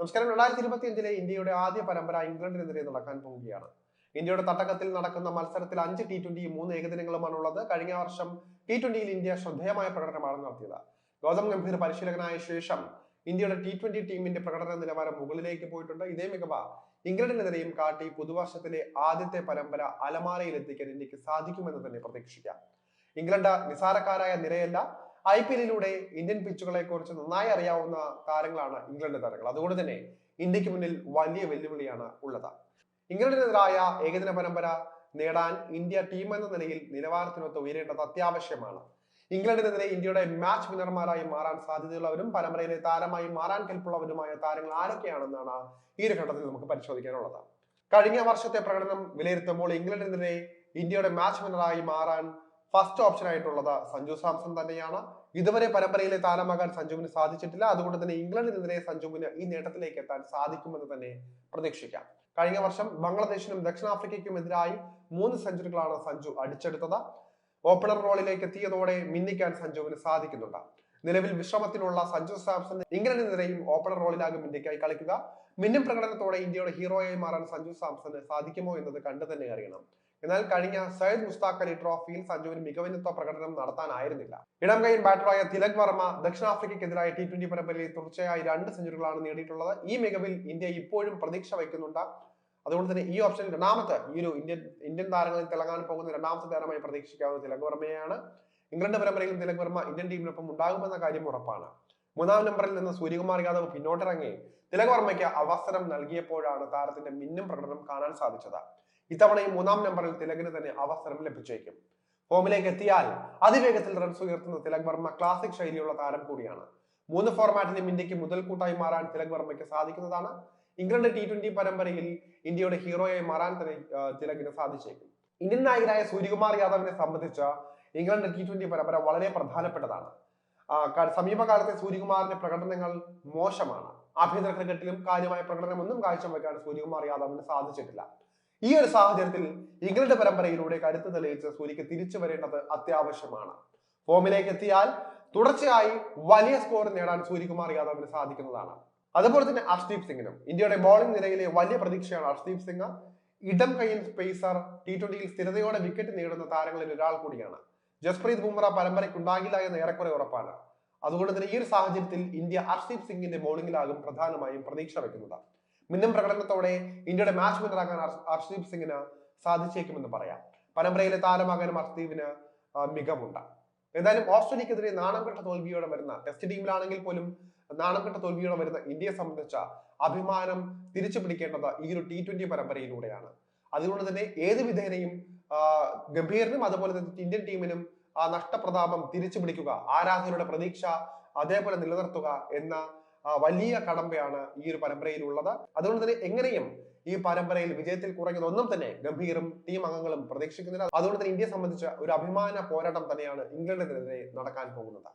നമസ്കാരം. 2025 ഇന്ത്യയുടെ ആദ്യ പരമ്പര ഇംഗ്ലണ്ടിനെതിരെ നടക്കാൻ പോവുകയാണ്. ഇന്ത്യയുടെ തട്ടകത്തിൽ നടക്കുന്ന മത്സരത്തിൽ 5 T20യും 3 ഏകദിനങ്ങളുമാണുള്ളത്. കഴിഞ്ഞ വർഷം T20യിൽ ഇന്ത്യ ശ്രദ്ധേയമായ പ്രകടനമാണ് നടത്തിയത്. ഗൗതം ഗംഭീർ പരിശീലകനായ ശേഷം ഇന്ത്യയുടെ T20 ടീമിന്റെ പ്രകടന നിലവാരം മുകളിലേക്ക് പോയിട്ടുണ്ട്. ഇതേ മികവ് ഇംഗ്ലണ്ടിനെതിരെയും കാട്ടി പുതുവർഷത്തിലെ ആദ്യത്തെ പരമ്പര അലമാരയിൽ എത്തിക്കാൻ ഇന്ത്യക്ക് സാധിക്കുമെന്ന് തന്നെ പ്രതീക്ഷിക്കാം. ഇംഗ്ലണ്ട് നിസാരക്കാരായ നിരയല്ല. IPL-ിലൂടെ ഇന്ത്യൻ പിച്ചുകളെ കുറിച്ച് നന്നായി അറിയാവുന്ന താരങ്ങളാണ് ഇംഗ്ലണ്ട് താരങ്ങൾ. അതുകൊണ്ട് തന്നെ ഇന്ത്യക്ക് മുന്നിൽ വലിയ വെല്ലുവിളിയാണ് ഉള്ളത്. ഇംഗ്ലണ്ടിനെതിരായ ഏകദിന പരമ്പര നേടാൻ ഇന്ത്യ ടീം എന്ന നിലയിൽ നിലവാരത്തിനൊത്ത് ഉയരേണ്ടത് അത്യാവശ്യമാണ്. ഇംഗ്ലണ്ടിനെതിരെ ഇന്ത്യയുടെ മാച്ച് വിന്നർമാരായി മാറാൻ സാധ്യതയുള്ളവരും പരമ്പരയിലെ താരമായി മാറാൻ കെൽപ്പുള്ളവരുമായ താരങ്ങൾ ആരൊക്കെയാണെന്നാണ് ഈ ഒരു ഘട്ടത്തിൽ നമുക്ക് പരിശോധിക്കാനുള്ളത്. കഴിഞ്ഞ വർഷത്തെ പ്രകടനം വിലയിരുത്തുമ്പോൾ ഇംഗ്ലണ്ടിനെതിരെ ഇന്ത്യയുടെ മാച്ച് വിന്നറായി മാറാൻ ഫസ്റ്റ് ഓപ്ഷൻ ആയിട്ടുള്ളത് സഞ്ജു സാംസൺ തന്നെയാണ്. ഇതുവരെ പരമ്പരയിലെ താരമാകാൻ സഞ്ജുവിന് സാധിച്ചിട്ടില്ല. അതുകൊണ്ട് തന്നെ ഇംഗ്ലണ്ടിനെതിരെ സഞ്ജുവിന് ഈ നേട്ടത്തിലേക്ക് എത്താൻ സാധിക്കുമെന്ന് തന്നെ പ്രതീക്ഷിക്കാം. കഴിഞ്ഞ വർഷം ബംഗ്ലാദേശിനും ദക്ഷിണാഫ്രിക്കയ്ക്കും എതിരായി 3 സെഞ്ചുറികളാണ് സഞ്ജു അടിച്ചെടുത്തത്. ഓപ്പണർ റോളിലേക്ക് എത്തിയതോടെ മിന്നിക്കാൻ സഞ്ജുവിന് സാധിക്കുന്നുണ്ട്. നിലവിൽ വിശ്രമത്തിലുള്ള സഞ്ജു സാംസൺ ഇംഗ്ലണ്ടിനെതിരെയും ഓപ്പണർ റോളിലാകും ഇന്ത്യക്കായി കളിക്കുക. മിന്നും പ്രകടനത്തോടെ ഇന്ത്യയുടെ ഹീറോയായി മാറാൻ സഞ്ജു സാംസണ് സാധിക്കുമോ എന്നത് കണ്ടു തന്നെ അറിയണം. എന്നാൽ കഴിഞ്ഞ സയ്യിദ് മുസ്താഖ് അലി ട്രോഫിയിൽ സഞ്ജുവിന് മികവിനൊത്ത പ്രകടനം നടത്താനായിരുന്നില്ല. ഇടം കൈ ബാറ്ററായ തിലക് വർമ്മ ദക്ഷിണാഫ്രിക്കയ്ക്കെതിരായ T20 പരമ്പരയിൽ തുടർച്ചയായി 2 സെഞ്ചുറികളാണ് നേടിയിട്ടുള്ളത്. ഈ മികവിൽ ഇന്ത്യ ഇപ്പോഴും പ്രതീക്ഷ വയ്ക്കുന്നുണ്ട്. അതുകൊണ്ട് തന്നെ ഈ ഓപ്ഷനിൽ രണ്ടാമത്തെ ഈ ഒരു ഇന്ത്യൻ താരങ്ങളിൽ തിളങ്ങാൻ പോകുന്ന രണ്ടാമത്തെ താരമായി പ്രതീക്ഷിക്കാവുന്ന തിലക് വർമ്മയാണ്. ഇംഗ്ലണ്ട് പരമ്പരയിലും തിലക് വർമ്മ ഇന്ത്യൻ ടീമിനൊപ്പം ഉണ്ടാകുമെന്ന കാര്യം ഉറപ്പാണ്. 3-ാം നമ്പറിൽ നിന്ന് സൂര്യകുമാർ യാദവ് പിന്നോട്ടിറങ്ങി തിലക് വർമ്മയ്ക്ക് അവസരം നൽകിയപ്പോഴാണ് താരത്തിന്റെ മിന്നും പ്രകടനം കാണാൻ സാധിച്ചത്. ഇത്തവണയും 3-ാം നമ്പറിൽ തിലകിന് തന്നെ അവസരം ലഭിച്ചേക്കും. ഫോമിലേക്ക് എത്തിയാൽ അതിവേഗത്തിൽ റൺസ് ഉയർത്തുന്ന തിലക് വർമ്മ ക്ലാസിക് ശൈലിയുള്ള താരം കൂടിയാണ്. 3 ഫോർമാറ്റിലും ഇന്ത്യക്ക് മുതൽക്കൂട്ടായി മാറാൻ തിലക് വർമ്മയ്ക്ക് സാധിക്കുന്നതാണ്. ഇംഗ്ലണ്ട് T20 പരമ്പരയിൽ ഇന്ത്യയുടെ ഹീറോയായി മാറാൻ തന്നെ തിലകിന് സാധിച്ചേക്കും. ഇന്ത്യൻ നായകനായ സൂര്യകുമാർ യാദവിനെ സംബന്ധിച്ച് ഇംഗ്ലണ്ട് T20 പരമ്പര വളരെ പ്രധാനപ്പെട്ടതാണ്. സമീപകാലത്തെ സൂര്യകുമാറിന്റെ പ്രകടനങ്ങൾ മോശമാണ്. ആഭ്യന്തര ക്രിക്കറ്റിലും കാര്യമായ പ്രകടനമൊന്നും കാഴ്ചവെക്കാൻ സൂര്യകുമാർ യാദവിന് സാധിച്ചിട്ടില്ല. ഈ ഒരു സാഹചര്യത്തിൽ ഇംഗ്ലണ്ട് പരമ്പരയിലൂടെ കരുത്ത് തെളിയിച്ച് സൂര്യക്ക് തിരിച്ചു വരേണ്ടത് അത്യാവശ്യമാണ്. ഫോമിലേക്ക് എത്തിയാൽ തുടർച്ചയായി വലിയ സ്കോർ നേടാൻ സൂര്യകുമാർ യാദവിന് സാധിക്കുന്നതാണ്. അതുപോലെ തന്നെ അർഷ്ദീപ് സിംഗിനും ഇന്ത്യയുടെ ബോളിംഗ് നിരയിലെ വലിയ പ്രതീക്ഷയാണ് അർഷ്ദീപ് സിംഗ്. ഇടം കൈയിൽ സ്പേസർ, T20യിൽ സ്ഥിരതയോടെ വിക്കറ്റ് നേടുന്ന താരങ്ങളിൽ ഒരാൾ കൂടിയാണ്. ജസ്പ്രീത് ബുംറ പരമ്പരയ്ക്ക് ഉണ്ടാകില്ല എന്ന് ഏറെക്കുറെ ഉറപ്പാണ്. അതുകൊണ്ട് തന്നെ ഈ ഒരു സാഹചര്യത്തിൽ ഇന്ത്യ അർഷ്ദീപ് സിംഗിന്റെ ബോളിംഗിലാകും പ്രധാനമായും പ്രതീക്ഷ വയ്ക്കുന്നത്. മിന്നും പ്രകടനത്തോടെ ഇന്ത്യയുടെ മാച്ച് വിന്നറാകാൻ അർഷ്ദീപ് സിംഗിന് സാധിച്ചേക്കുമെന്ന് പറയാം. പരമ്പരയിലെ താരമാകാനും അർഷ്ദീപിന് മികവുണ്ട്. എന്തായാലും ഓസ്ട്രേലിയക്കെതിരെ നാണംകെട്ട തോൽവിയോടെ വരുന്ന ടെസ്റ്റ് ടീമിലാണെങ്കിൽ പോലും നാണംകെട്ട തോൽവിയോടെ വരുന്ന ഇന്ത്യയെ സംബന്ധിച്ച അഭിമാനം തിരിച്ചു പിടിക്കേണ്ടത് ഈ ഒരു T20 പരമ്പരയിലൂടെയാണ്. അതുകൊണ്ട് തന്നെ ഏത് വിധേനയും ഗംഭീറിനും അതുപോലെ തന്നെ ഇന്ത്യൻ ടീമിനും ആ നഷ്ടപ്രതാപം തിരിച്ചു പിടിക്കുക, ആരാധകരുടെ പ്രതീക്ഷ അതേപോലെ നിലനിർത്തുക എന്ന വലിയ കടമ്പയാണ് ഈ ഒരു പരമ്പരയിലുള്ളത്. അതുകൊണ്ട് തന്നെ എങ്ങനെയും ഈ പരമ്പരയിൽ വിജയത്തിൽ കുറഞ്ഞതൊന്നും തന്നെ ഗംഭീറും ടീം അംഗങ്ങളും പ്രതീക്ഷിക്കുന്നില്ല. അതുകൊണ്ട് തന്നെ ഇന്ത്യയെ സംബന്ധിച്ച ഒരു അഭിമാന പോരാട്ടം തന്നെയാണ് ഇംഗ്ലണ്ടിനെതിരെ നടക്കാൻ പോകുന്നത്.